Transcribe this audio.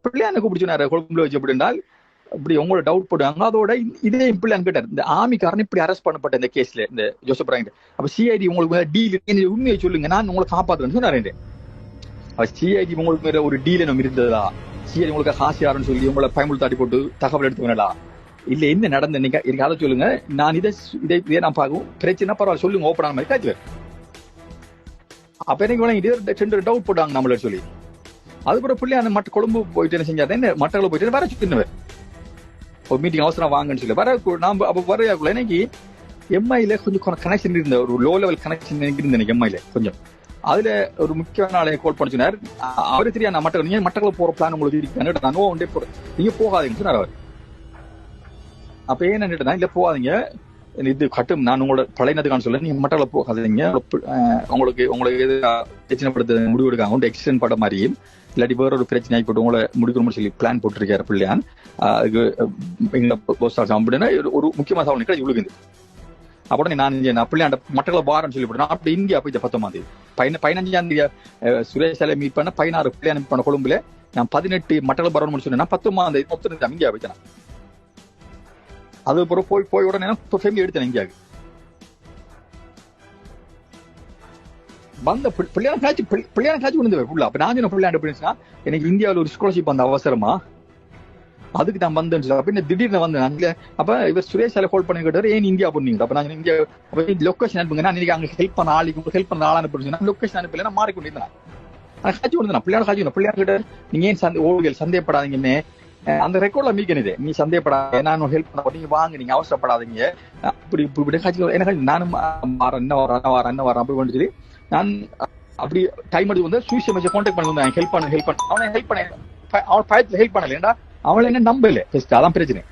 பிள்ளையானுக்கு பிடிச்சினாரு கொழும்புல வச்சு அப்படின்னால் இப்படி உங்களோட டவுட் போடுவாங்க. அதோட இதே பிள்ளையான் கேட்டார், இந்த ஆர்மிக்காரன் இப்படி அரெஸ்ட் பண்ணப்பட்ட இந்த கேஸ்ல இந்த ஜோசப் ராயிண்ட், அப்ப சிஐடி உங்களுக்கு டீல் உண்மையை சொல்லுங்க, நான் உங்களை காப்பாத்துறேன்னு சொன்னாரு. சிஐடி உங்களுக்கு மேல ஒரு டீல் நம்ம இருந்ததா, சிஐடி உங்களுக்கு ஹாசியாருன்னு சொல்லி உங்களை பயமுள் தாட்டி போட்டு தகவல் எடுத்து வேணா இல்ல, என்ன நடந்த நீங்க அதை சொல்லுங்க, நான் இதை நான் பார்க்கும் பிரச்சனை பரவாயில்ல சொல்லுங்க, ஓப்பன் ஆன மாதிரி காய்ச்சுவேன். அப்ப எனக்கு இதே டவுட் போட்டாங்க நம்மள சொல்லி. அதுக்கப்புறம் பிள்ளையான மற்ற கொழும்பு போயிட்டு என்ன செஞ்சாரு, என்ன மட்டங்களை போயிட்டு வர சுத்தினவர் ஒரு மீட்டிங் அவசரம் வாங்கன்னு சொல்லி வர. நாம அப்ப வரையாக்குள்ள எனக்கு எம்ஐல கொஞ்சம் கனெக்ஷன் இருந்த ஒரு லோ லெவல் கனெக்ஷன் இருந்தது எனக்கு எம்ஐல கொஞ்சம். அதுல ஒரு முக்கியமான ஆளைய கோல் பண்ண சொன்னார். அவரு தெரியா, நான் நீங்க மட்டக்களை போற பிளான் உங்களுக்கு இருக்கு, நான் ஒன்றே போறேன், நீங்க போகாதீங்கன்னு சொன்னார் அவர். அப்ப ஏன்னு இல்ல போகாதீங்க, இது கட்டும், நான் உங்களோட பழையனதுக்கான சொல்ல, நீங்க மட்டக்களை போகாதீங்க, உங்களுக்கு எது பிரச்சனைப்படுத்த முடிவு எடுக்காங்க எக்ஸ்டென்ட் பட மாதிரியும் இல்லாட்டி வேற ஒரு பிரச்சனை ஆகிப்பட்டு உங்களை முடிக்கணும்னு சொல்லி பிளான் போட்டிருக்காரு பிள்ளையான். அதுக்கு அப்படின்னா ஒரு முக்கியமான சவால் நிற்க இவ்வளவு. அப்புறம் நான் பிள்ளையாண்ட மட்டக்களை வாரன்னு சொல்லி போட்டேன். அப்படி இந்தியா போய் 19ஆம் தேதி 15ஆம் தேதி சுரேஷால மீட் பண்ண 16 பிள்ளையான் மீட் பண்ண கொழும்புல. நான் 18 மட்டக்களை வரணும்னு சொன்னேன். 19ஆம் தேதி 19 இந்தியா போயிட்டேன். அதுக்கப்புறம் போய் உடனே ஃபேமிலி எடுத்தேன் இந்தியாவுக்கு. வந்த பிள்ளையான காட்சி விழுந்து ஃபுல்லா. அப்ப நான் பிள்ளையாண்ட போயிடுச்சுன்னா எனக்கு இந்தியாவில் ஒரு ஸ்காலர்ஷிப் அந்த அவசரமா, அதுக்கு நான் வந்தேன்னு சொல்லி. அப்ப திடீர்னு வந்தேன். அப்ப இவர் சுரேஷால ஹோல்ட் பண்ணி கேட்டாரு, ஏன் இந்தியா போனீங்க? அப்ப நான் இந்தியா லொக்கேஷன் அனுப்புங்க, நான் இன்னைக்கு அங்க ஹெல்ப் பண்ண ஆளுக்கு ஹெல்ப் பண்ண ஆளான போயிடுச்சு, லொக்கேஷன் அனுப்பல, நான் மாறிக்கொண்டிருந்தேன். காட்சி விழுந்தேன் பிள்ளையான காட்சி. பிள்ளையார் கேட்டாரு, நீங்க ஏன் ஓடுகள் சந்தேகப்படாதீங்கன்னு, அந்த ரெக்கார்ட்ல மீக்கணுது, நீ சந்தேகப்படாத, நான் ஹெல்ப் பண்ண, நீங்க வாங்க, நீங்க அவசரப்படாதீங்க, அப்படி இப்படி காட்சி. எனக்கு நானும் வரேன் அப்படி சொல்லி நான் அப்படி டைம் எடுத்து வந்து சூசியம் வச்சு கான்டாக்ட் பண்ணி வந்தேன், ஹெல்ப் பண்ண அவனை ஹெல்ப் பண்ண அவன் பயத்துல ஹெல்ப் பண்ணல, அவளை என்ன நம்பல, அதான் பிரச்சனை.